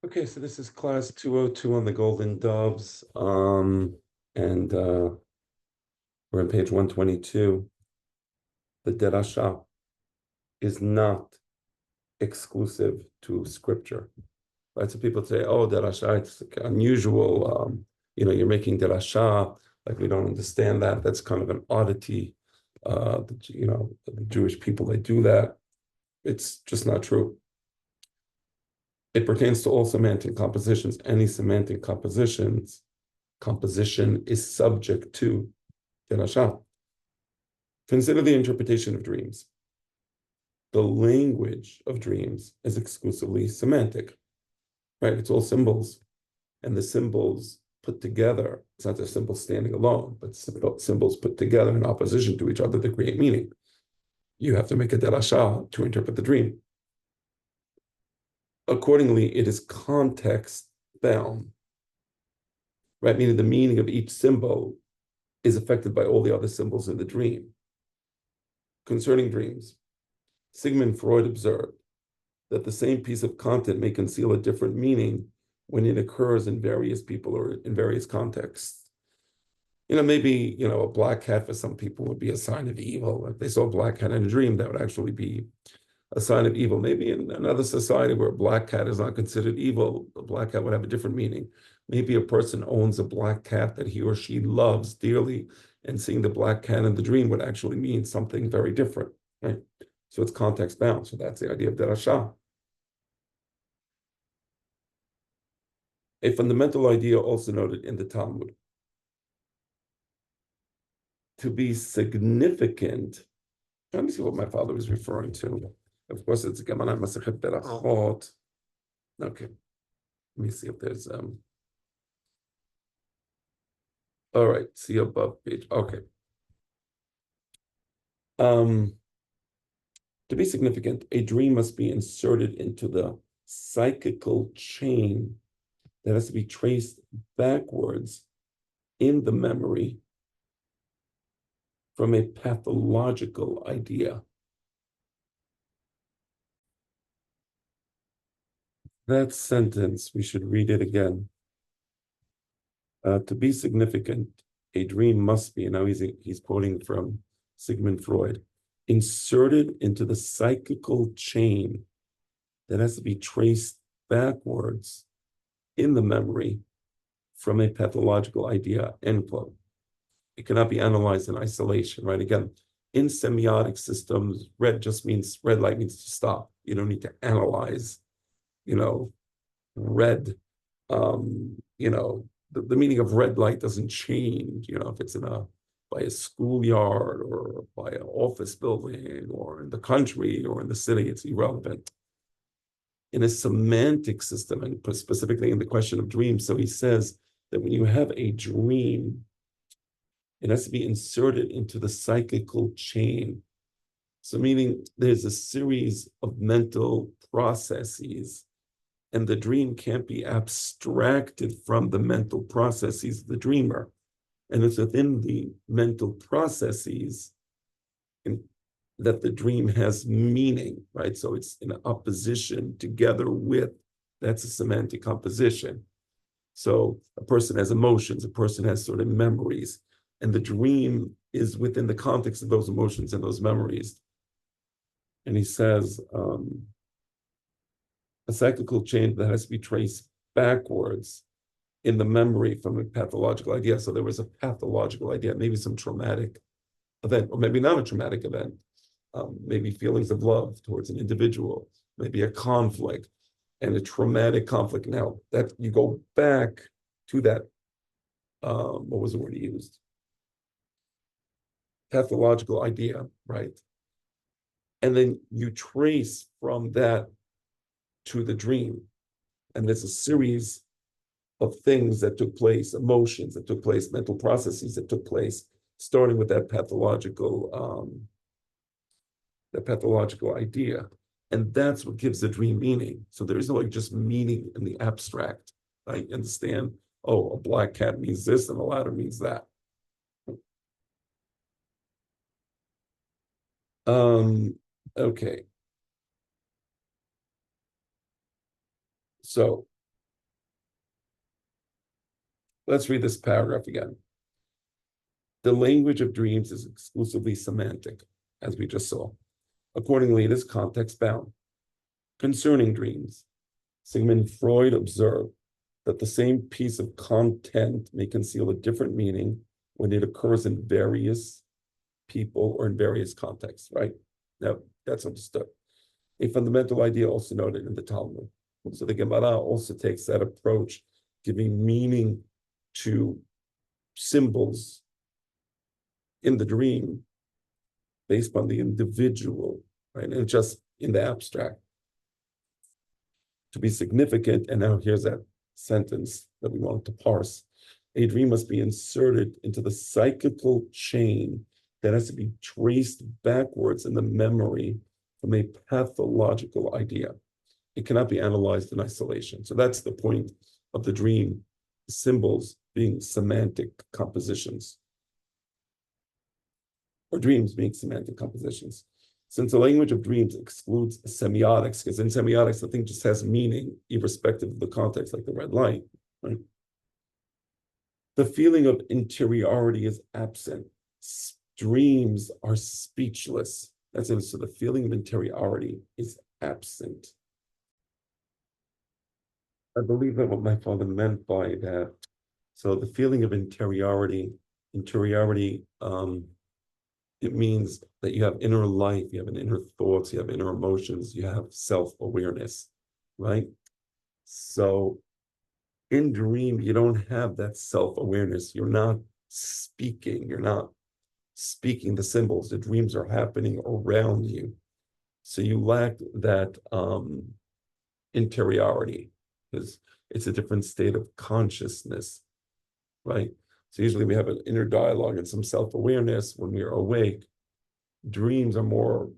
Okay, so this is class 202 on the Golden Doves. And we're on page 122. The derasha is not exclusive to scripture. Right? So people say, oh, derasha, it's like unusual. You're making derasha, like we don't understand that. That's kind of an oddity. The Jewish people, they do that. It's just not true. It pertains to all semantic compositions. Any semantic composition is subject to derasha. Consider the interpretation of dreams. The language of dreams is exclusively semantic, right? It's all symbols, and the symbols put together, it's not just symbols standing alone, but symbols put together in opposition to each other to create meaning. You have to make a derasha to interpret the dream. Accordingly, it is context bound, right? Meaning the meaning of each symbol is affected by all the other symbols in the dream. Concerning dreams, Sigmund Freud observed that the same piece of content may conceal a different meaning when it occurs in various people or in various contexts. Maybe, a black cat for some people would be a sign of evil. If they saw a black cat in a dream, that would actually be a sign of evil. Maybe in another society where a black cat is not considered evil, a black cat would have a different meaning. Maybe a person owns a black cat that he or she loves dearly, and seeing the black cat in the dream would actually mean something very different, right? So it's context bound. So that's the idea of derasha. A fundamental idea also noted in the Talmud. To be significant, let me see what my father was referring to. Of course, it's Gemara Masechet Berachot. Okay, let me see if there's all right, see above page. Okay. To be significant, a dream must be inserted into the psychical chain that has to be traced backwards in the memory from a pathological idea. That sentence, we should read it again. To be significant, a dream must be, and now he's quoting from Sigmund Freud, inserted into the psychical chain that has to be traced backwards in the memory from a pathological idea, end quote. It cannot be analyzed in isolation, right? Again, in semiotic systems, red light means to stop. You don't need to analyze, red. The meaning of red light doesn't change, if it's by a schoolyard or by an office building or in the country or in the city, it's irrelevant. In a semantic system, and specifically in the question of dreams, so he says that when you have a dream, it has to be inserted into the psychical chain. So meaning there's a series of mental processes, and the dream can't be abstracted from the mental processes of the dreamer. And it's within the mental processes that the dream has meaning, right? So it's in opposition together with, that's a semantic composition. So a person has emotions, a person has sort of memories, and the dream is within the context of those emotions and those memories. And he says, a cyclical chain that has to be traced backwards in the memory from a pathological idea. So there was a pathological idea, maybe some traumatic event, or maybe not a traumatic event, maybe feelings of love towards an individual, maybe a conflict and a traumatic conflict. Now that you go back to that, what was the word he used? Pathological idea, right? And then you trace from that to the dream. And there's a series of things that took place, emotions that took place, mental processes that took place, starting with that pathological idea. And that's what gives the dream meaning. So there is no just meaning in the abstract. I understand, oh, a black cat means this and a ladder means that. Okay. So let's read this paragraph again. The language of dreams is exclusively semantic, as we just saw. Accordingly, it is context-bound. Concerning dreams, Sigmund Freud observed that the same piece of content may conceal a different meaning when it occurs in various people or in various contexts, right? Now, that's understood. A fundamental idea also noted in the Talmud. So the Gemara also takes that approach, giving meaning to symbols in the dream based on the individual, right? And just in the abstract to be significant. And now here's that sentence that we want to parse. A dream must be inserted into the psychical chain that has to be traced backwards in the memory from a pathological idea. It cannot be analyzed in isolation. So that's the point of the dream, symbols being semantic compositions, or dreams being semantic compositions. Since the language of dreams excludes semiotics, because in semiotics, the thing just has meaning, irrespective of the context, like the red light, right? The feeling of interiority is absent. Dreams are speechless. That's it. So the feeling of interiority is absent. I believe that what my father meant by that. So the feeling of interiority, it means that you have inner life, you have an inner thoughts, you have inner emotions, you have self-awareness, right? So in dream, you don't have that self-awareness. You're not speaking the symbols. The dreams are happening around you. So you lack that interiority, because it's a different state of consciousness, right? So usually we have an inner dialogue and some self-awareness when we are awake. Dreams are more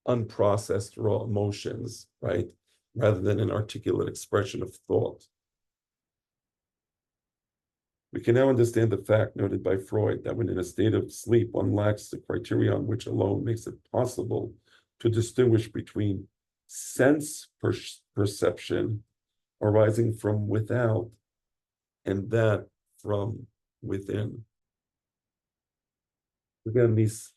unprocessed raw emotions, right? Rather than an articulate expression of thought. We can now understand the fact noted by Freud that when in a state of sleep, one lacks the criterion which alone makes it possible to distinguish between sense perception arising from without and that from within. Again, these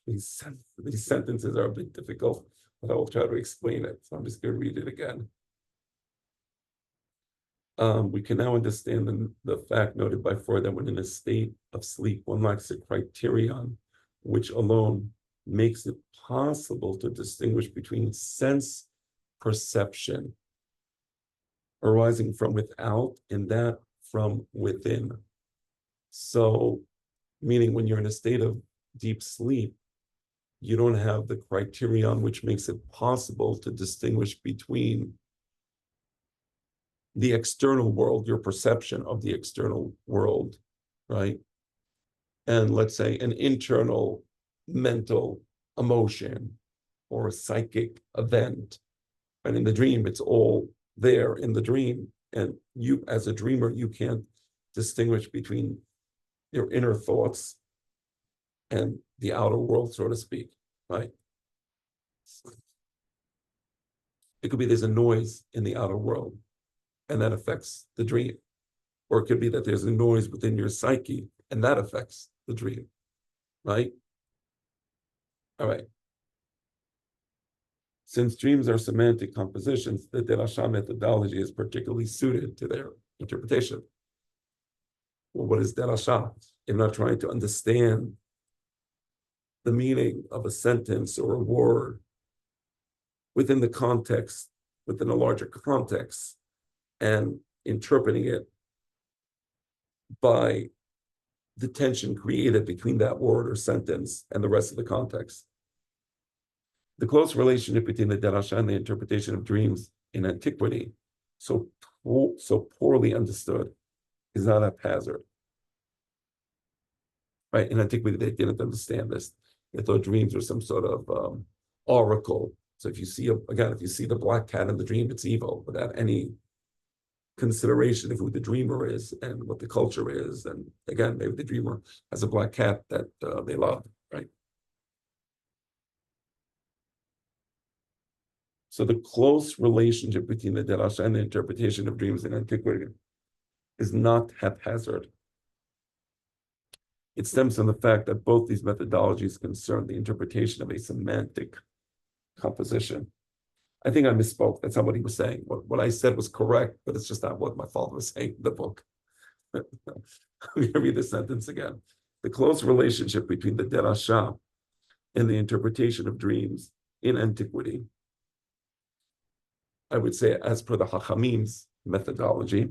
sentences are a bit difficult, but I will try to explain it. So I'm just going to read it again. We can now understand the fact noted by Freud that when in a state of sleep, one lacks a criterion which alone makes it possible to distinguish between sense perception arising from without and that from within. So, meaning when you're in a state of deep sleep, you don't have the criterion which makes it possible to distinguish between the external world, your perception of the external world, right? And let's say an internal mental emotion or a psychic event. And in the dream, it's all there in the dream. And you, as a dreamer, you can't distinguish between your inner thoughts and the outer world, so to speak, right? It could be there's a noise in the outer world, and that affects the dream. Or it could be that there's a noise within your psyche, and that affects the dream, right? All right. Since dreams are semantic compositions, the Derasha methodology is particularly suited to their interpretation. Well, what is Derasha? You're not trying to understand the meaning of a sentence or a word within the context, within a larger context, and interpreting it by the tension created between that word or sentence and the rest of the context. The close relationship between the Derasha and the interpretation of dreams in antiquity, so poorly understood, is not haphazard. Right? In antiquity, they didn't understand this. They thought dreams were some sort of oracle. So if you see, if you see the black cat in the dream, it's evil, without any consideration of who the dreamer is and what the culture is. And again, maybe the dreamer has a black cat that they love, right? So the close relationship between the Derasha and the interpretation of dreams in antiquity is not haphazard. It stems from the fact that both these methodologies concern the interpretation of a semantic composition. I think I misspoke. That's not what he was saying. What I said was correct, but it's just not what my father was saying in the book. I'm going to read the sentence again. The close relationship between the derasha and the interpretation of dreams in antiquity, I would say, as per the Hachamim's methodology,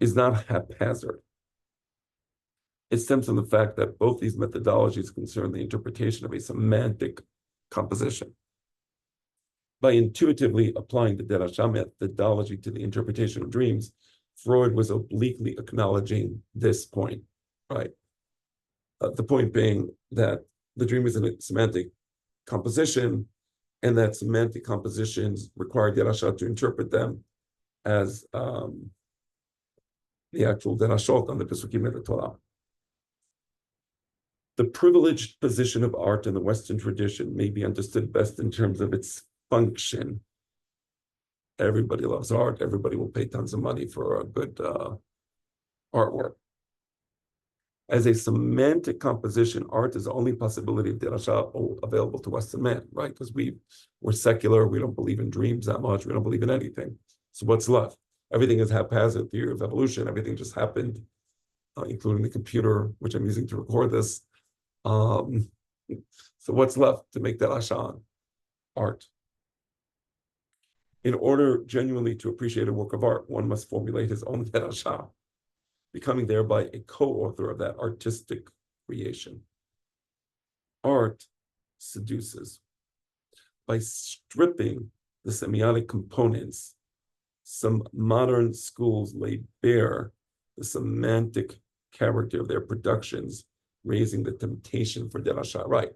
is not haphazard. It stems from the fact that both these methodologies concern the interpretation of a semantic composition. By intuitively applying the derasha methodology to the interpretation of dreams, Freud was obliquely acknowledging this point, right? The point being that the dream is a semantic composition, and that semantic compositions require derasha to interpret them as the actual derashot on the Pesukim of the Torah. The privileged position of art in the Western tradition may be understood best in terms of its function. Everybody loves art. Everybody will pay tons of money for a good artwork. As a semantic composition, art is the only possibility of derasha available to Western man, right? Because we're secular. We don't believe in dreams that much. We don't believe in anything. So what's left? Everything is haphazard, theory of evolution. Everything just happened, including the computer, which I'm using to record this. So what's left to make derasha? Art. In order genuinely to appreciate a work of art, one must formulate his own derasha, becoming thereby a co-author of that artistic creation. Art seduces. By stripping the semiotic components, some modern schools lay bare the semantic character of their productions, raising the temptation for derasha. Right.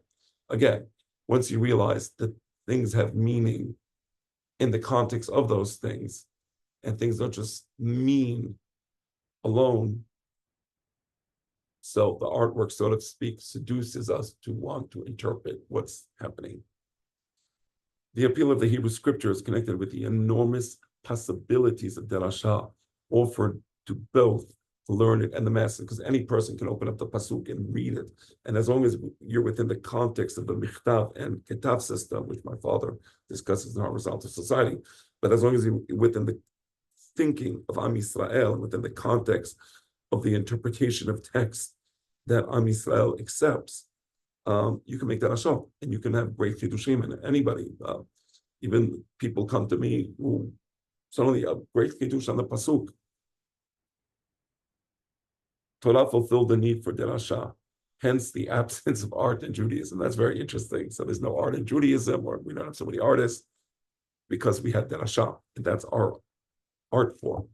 Again, once you realize that things have meaning in the context of those things, and things don't just mean alone. So the artwork, so to speak, seduces us to want to interpret what's happening. The appeal of the Hebrew scripture is connected with the enormous possibilities of derasha offered to both the learned and the masses, because any person can open up the pasuk and read it. And as long as you're within the context of the michtav and ketav system, which my father discusses in Horizontal Society, but as long as you're within the thinking of Am Yisrael, within the context of the interpretation of text that Am Yisrael accepts, you can make that ashot, and you can have great chidushim. And anybody, even people come to me who suddenly a great chidush on the pasuk. Torah fulfilled the need for derasha, hence the absence of art in Judaism. That's very interesting. So there's no art in Judaism, or we don't have so many artists, because we had derasha, and that's our art form.